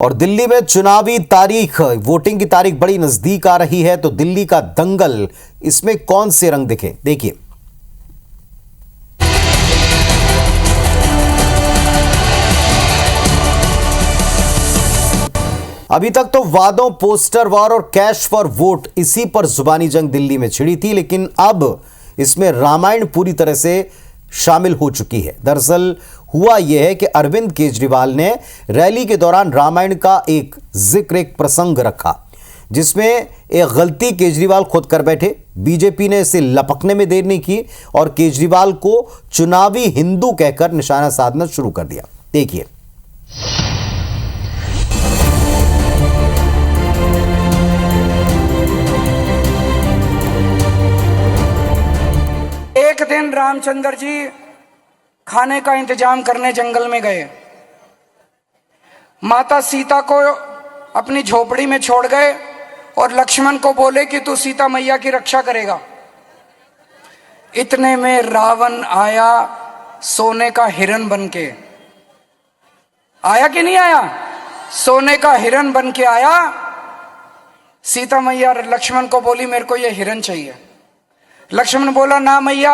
और दिल्ली में चुनावी तारीख, वोटिंग की तारीख बड़ी नजदीक आ रही है, तो दिल्ली का दंगल, इसमें कौन से रंग दिखे, देखिए। अभी तक तो वादों, पोस्टर वॉर और कैश फॉर वोट, इसी पर जुबानी जंग दिल्ली में छिड़ी थी, लेकिन अब इसमें रामायण पूरी तरह से शामिल हो चुकी है। दरअसल हुआ यह है कि अरविंद केजरीवाल ने रैली के दौरान रामायण का एक जिक्र, एक प्रसंग रखा, जिसमें एक गलती केजरीवाल खुद कर बैठे। बीजेपी ने इसे लपकने में देर नहीं की और केजरीवाल को चुनावी हिंदू कहकर निशाना साधना शुरू कर दिया। देखिए। एक दिन रामचंद्र जी खाने का इंतजाम करने जंगल में गए। माता सीता को अपनी झोपड़ी में छोड़ गए और लक्ष्मण को बोले कि तू सीता मैया की रक्षा करेगा। इतने में रावण आया, सोने का हिरण बन के आया कि नहीं आया? सोने का हिरण बन के आया। सीता मैया लक्ष्मण को बोली मेरे को ये हिरण चाहिए। लक्ष्मण बोला ना मैया,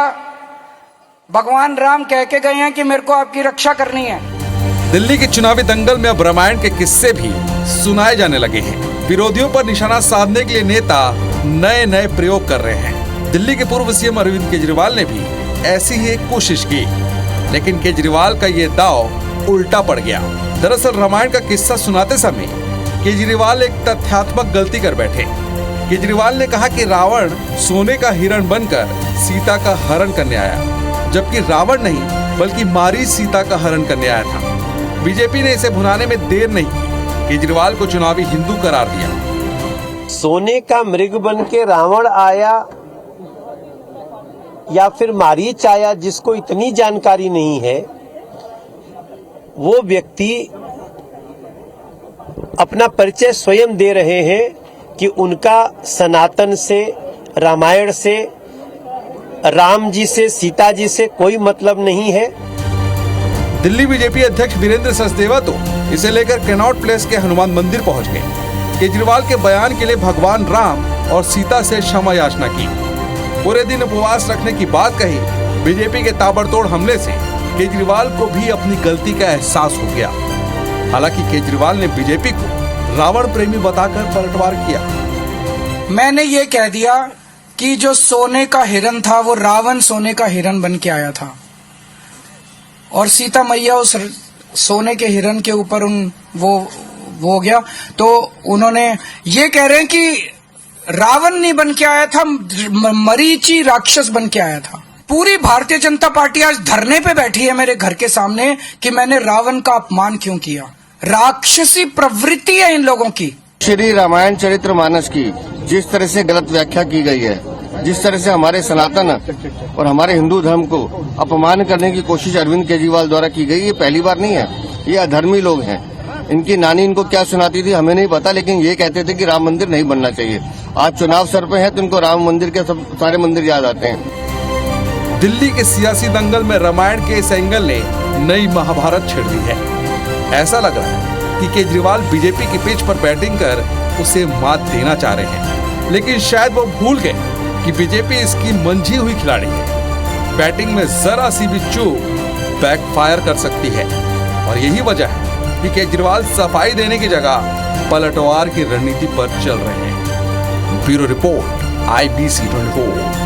भगवान राम कह के गए हैं कि मेरे को आपकी रक्षा करनी है। दिल्ली के चुनावी दंगल में अब रामायण के किस्से भी सुनाए जाने लगे हैं। विरोधियों पर निशाना साधने के लिए नेता नए नए प्रयोग कर रहे हैं। दिल्ली के पूर्व सीएम अरविंद केजरीवाल ने भी ऐसी ही एक कोशिश की, लेकिन केजरीवाल का ये दांव उल्टा पड़ गया। दरअसल रामायण का किस्सा सुनाते समय केजरीवाल एक तथ्यात्मक गलती कर बैठे। केजरीवाल ने कहा कि रावण सोने का हिरण बनकर सीता का हरण करने आया, जबकि रावण नहीं बल्कि मारीच सीता का हरण करने आया था। बीजेपी ने इसे भुनाने में देर नहीं की, केजरीवाल को चुनावी हिंदू करार दिया। सोने का मृग बन के रावण आया या फिर मारीच आया, जिसको इतनी जानकारी नहीं है, वो व्यक्ति अपना परिचय स्वयं दे रहे हैं कि उनका सनातन से, रामायण से, राम जी से, सीता जी से कोई मतलब नहीं है। दिल्ली बीजेपी अध्यक्ष वीरेंद्र सचदेवा तो इसे लेकर कनॉट प्लेस के हनुमान मंदिर पहुंच गए। केजरीवाल के बयान के लिए भगवान राम और सीता से क्षमा याचना की। पूरे दिन उपवास रखने की बात कही। बीजेपी के ताबड़तोड़ हमले से केजरीवाल को भी अपनी गलती का एहसास हो गया। हालांकि केजरीवाल ने बीजेपी को रावण प्रेमी बताकर पलटवार किया। मैंने ये कह दिया कि जो सोने का हिरण था वो रावण सोने का हिरण बन के आया था और सीता मैया उस सोने के हिरण के ऊपर वो हो गया। तो उन्होंने ये कह रहे हैं कि रावण नहीं बन के आया था, मरीची राक्षस बन के आया था। पूरी भारतीय जनता पार्टी आज धरने पे बैठी है मेरे घर के सामने कि मैंने रावण का अपमान क्यों किया। राक्षसी प्रवृत्ति है इन लोगों की। श्री रामायण चरित्रमानस की जिस तरह से गलत व्याख्या की गई है, जिस तरह से हमारे सनातन और हमारे हिंदू धर्म को अपमान करने की कोशिश अरविंद केजरीवाल द्वारा की गई, ये पहली बार नहीं है। ये अधर्मी लोग हैं। इनकी नानी इनको क्या सुनाती थी हमें नहीं पता, लेकिन ये कहते थे कि राम मंदिर नहीं बनना चाहिए। आज चुनाव सर पे है तो इनको राम मंदिर के सब सारे मंदिर याद आते हैं। दिल्ली के सियासी दंगल में रामायण के इस एंगल ने नई महाभारत छेड़ दी है। ऐसा लग रहा है कि केजरीवाल बीजेपी की पिच पर बैटिंग कर उसे मात देना चाह रहे हैं, लेकिन शायद वो भूल गए कि बीजेपी इसकी मंझी हुई खिलाड़ी है। बैटिंग में जरा सी भी चूक बैकफायर कर सकती है और यही वजह है कि केजरीवाल सफाई देने की जगह पलटवार की रणनीति पर चल रहे हैं। Bureau report, IBC 24।